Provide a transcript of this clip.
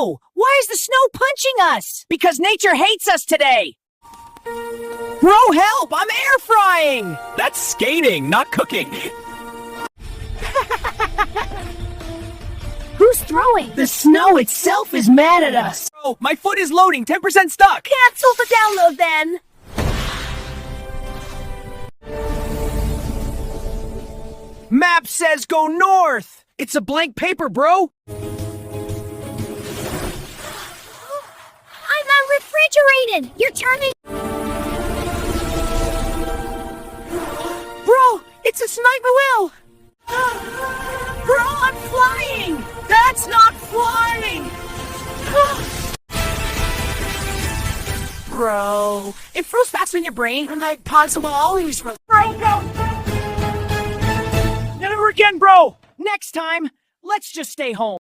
snow! Why is the snow punching us? Because nature hates us today! Bro, help! I'm air frying! That's skating, not cooking. Who's throwing? The snow itself is mad at us! Oh, my foot is loading, 10% stuck. Cancel the download then. Map says go north! It's a blank paper, bro! I'm unrefrigerated. You're turning. Bro, it's a sniper wheel! Bro, I'm flying! That's not flying! Bro, it froze faster in your brain and my pods will always froze. Bro, go! Never again, bro! Next time, let's just stay home.